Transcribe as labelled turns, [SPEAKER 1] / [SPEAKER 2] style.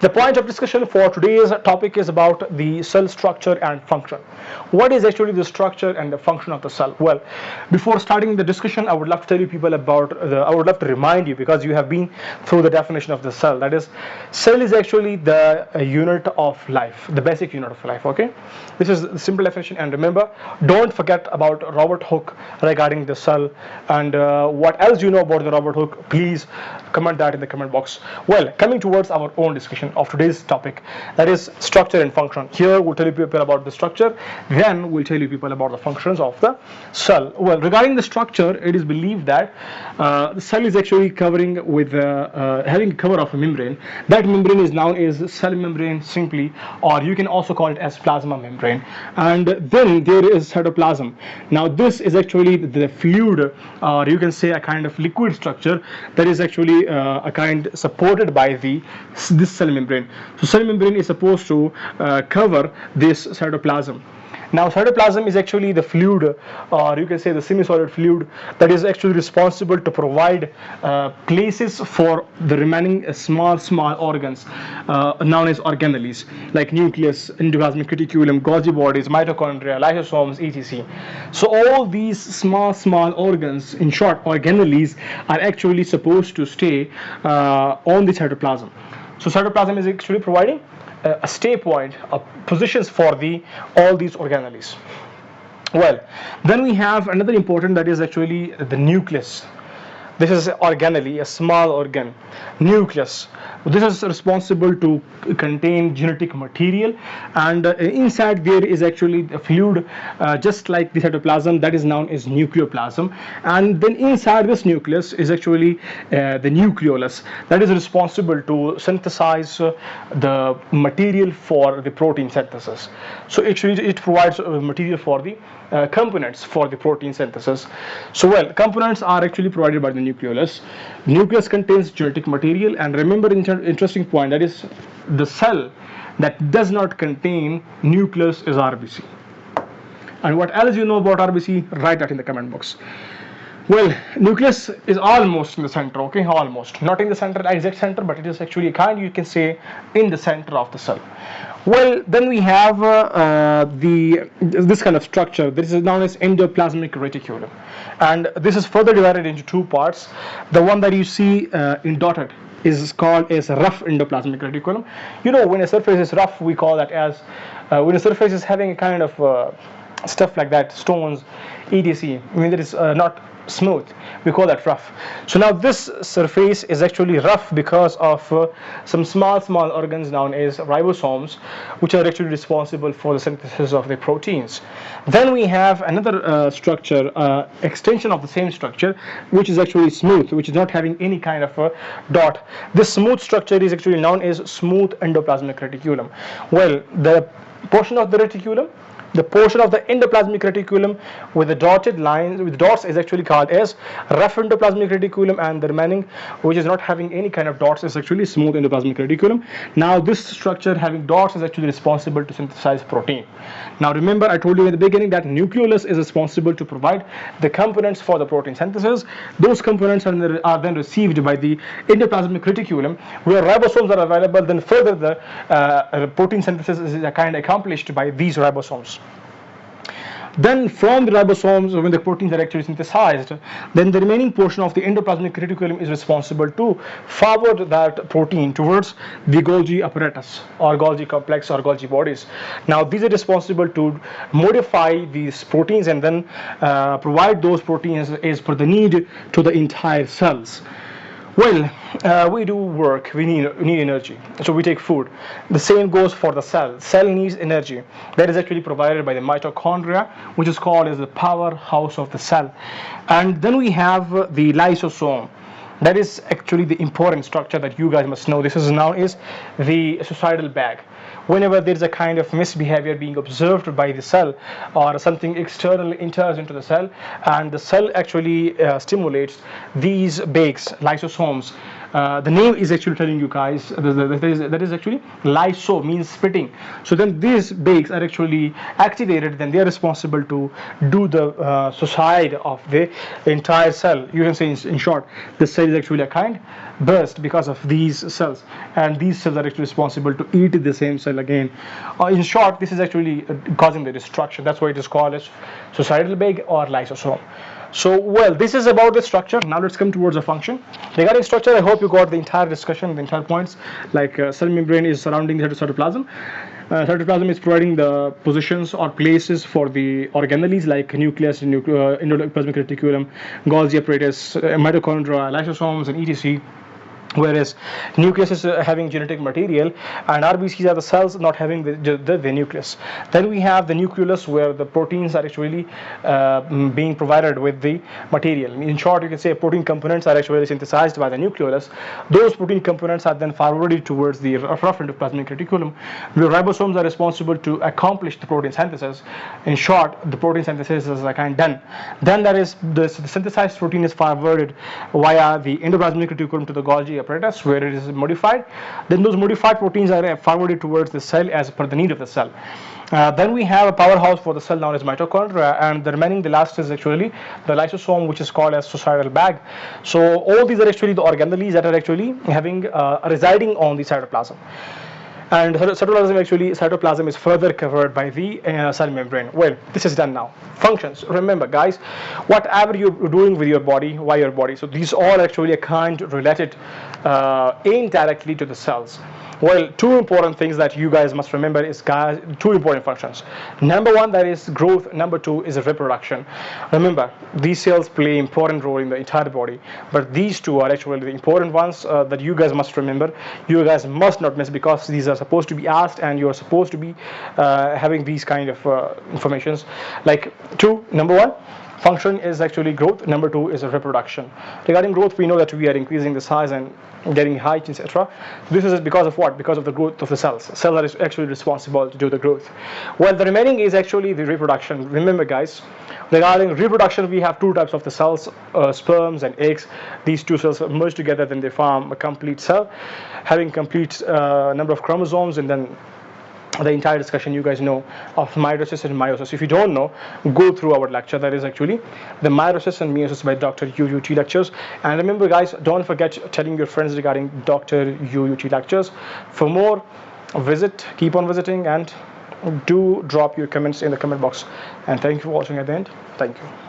[SPEAKER 1] The point of discussion for today's topic is about the cell structure and function. What is actually the structure and the function of the cell? Well, before starting the discussion, I would love to tell you people about I would love to remind you, because you have been through the definition of the cell. That is, cell is actually the unit of life, the basic unit of life. Okay, this is the simple definition. And remember, don't forget about Robert Hooke regarding the cell, and what else you know about the Robert Hooke, please comment that in the comment box. Well, coming towards our own discussion of today's topic, that is structure and function. Here we'll tell you people about the structure, then we'll tell you people about the functions of the cell. Well, regarding the structure, it is believed that the cell is actually covering with having a cover of a membrane. That membrane is known as cell membrane simply, or you can also call it as plasma membrane. And then there is cytoplasm. Now this is actually the fluid, or you can say a kind of liquid structure that is actually a kind supported by this cell membrane. So cell membrane is supposed to cover this cytoplasm. Now cytoplasm is actually the fluid, or you can say the semi-solid fluid, that is actually responsible to provide places for the remaining small organs known as organelles, like nucleus, endoplasmic reticulum, Golgi bodies, mitochondria, lysosomes, etc. So all these small organs, in short organelles, are actually supposed to stay on the cytoplasm. So cytoplasm is actually providing a stay point, positions for all these organelles. Well, then we have another important, that is actually the nucleus. This is organelle, a small organ. Nucleus. This is responsible to contain genetic material, and inside there is actually a fluid, just like the cytoplasm, that is known as nucleoplasm. And then inside this nucleus is actually the nucleolus, that is responsible to synthesize the material for the protein synthesis. So actually it provides material for the components for the protein synthesis. So well, components are actually provided by the nucleolus. Nucleus contains genetic material, and remember interesting point, that is the cell that does not contain nucleus is RBC. And what else you know about RBC, write that in the comment box. Well, nucleus is almost in the center, okay, almost. Not in the center, exact center, but it is actually a kind, you can say, in the center of the cell. Well, then we have this kind of structure. This is known as endoplasmic reticulum. And this is further divided into two parts. The one that you see in dotted is called as rough endoplasmic reticulum. You know, when a surface is rough, we call that as, when a surface is having a kind of stuff like that, stones, etc. I mean, that is not smooth, we call that rough. So now this surface is actually rough because of some small organs known as ribosomes, which are actually responsible for the synthesis of the proteins. Then we have another structure, extension of the same structure, which is actually smooth, which is not having any kind of a dot. This smooth structure is actually known as smooth endoplasmic reticulum. Well, the portion of the reticulum, the portion of the endoplasmic reticulum with the dotted lines, with dots, is actually called as rough endoplasmic reticulum, and the remaining, which is not having any kind of dots, is actually smooth endoplasmic reticulum. Now this structure having dots is actually responsible to synthesize protein. Now remember, I told you in the beginning that nucleolus is responsible to provide the components for the protein synthesis. Those components are then received by the endoplasmic reticulum, where ribosomes are available. Then further the protein synthesis is accomplished by these ribosomes. Then from the ribosomes, when the proteins are actually synthesized, then the remaining portion of the endoplasmic reticulum is responsible to forward that protein towards the Golgi apparatus, or Golgi complex, or Golgi bodies. Now these are responsible to modify these proteins and then provide those proteins as per the need to the entire cells. Well, we do work, we need energy, so we take food. The same goes for the cell. Cell needs energy. That is actually provided by the mitochondria, which is called as the powerhouse of the cell. And then we have the lysosome. That is actually the important structure that you guys must know. This is known as the suicidal bag. Whenever there is a kind of misbehavior being observed by the cell, or something external enters into the cell, and the cell actually stimulates these bags, lysosomes, The name is actually telling you guys that is actually lyso means spitting. So then these bakes are actually activated, then they are responsible to do the suicide of the entire cell. You can say in short, the cell is actually a kind burst because of these cells, and these cells are actually responsible to eat the same cell again. In short, this is actually causing the destruction. That's why it is called as suicidal bag or lysosome. So, well, this is about the structure. Now let's come towards the function. Regarding structure, I hope you got the entire discussion, the entire points. Like cell membrane is surrounding the cytoplasm. Cytoplasm is providing the positions or places for the organelles like nucleus, endoplasmic reticulum, Golgi apparatus, mitochondria, lysosomes, and etc. Whereas nucleus is having genetic material, and RBCs are the cells not having the nucleus. Then we have the nucleus, where the proteins are actually being provided with the material. In short, you can say protein components are actually synthesized by the nucleus. Those protein components are then forwarded towards the rough endoplasmic reticulum, where ribosomes are responsible to accomplish the protein synthesis. In short, the protein synthesis is kind of done. Then there is the synthesized protein is forwarded via the endoplasmic reticulum to the Golgi apparatus, where it is modified. Then those modified proteins are forwarded towards the cell as per the need of the cell. Then we have a powerhouse for the cell known as mitochondria, and the last is actually the lysosome, which is called as suicidal bag. So all these are actually the organelles that are actually having residing on the cytoplasm. And cytoplasm is further covered by the cell membrane. Well, this is done now. Functions. Remember, guys, whatever you're doing with your body, why your body. So these all actually are kind related indirectly to the cells. Well, two important things that you guys must remember is, guys, two important functions. Number one, that is growth. Number two is reproduction. Remember, these cells play important role in the entire body, but these two are actually the important ones that you guys must remember. You guys must not miss, because these are supposed to be asked, and you are supposed to be having these kind of informations. Like number one, function is actually growth. Number two is reproduction. Regarding growth, we know that we are increasing the size and getting height, etc. This is because of what? Because of the growth of the cells. Cells are actually responsible to do the growth. Well, the remaining is actually the reproduction. Remember, guys, regarding reproduction, we have two types of the cells, sperms and eggs. These two cells merge together, then they form a complete cell, having complete number of chromosomes, and then the entire discussion you guys know of mitosis and meiosis. If you don't know, go through our lecture. That is actually the mitosis and meiosis by Dr. UUT lectures. And remember, guys, don't forget telling your friends regarding Dr. UUT lectures. For more, keep on visiting, and do drop your comments in the comment box. And thank you for watching at the end. Thank you.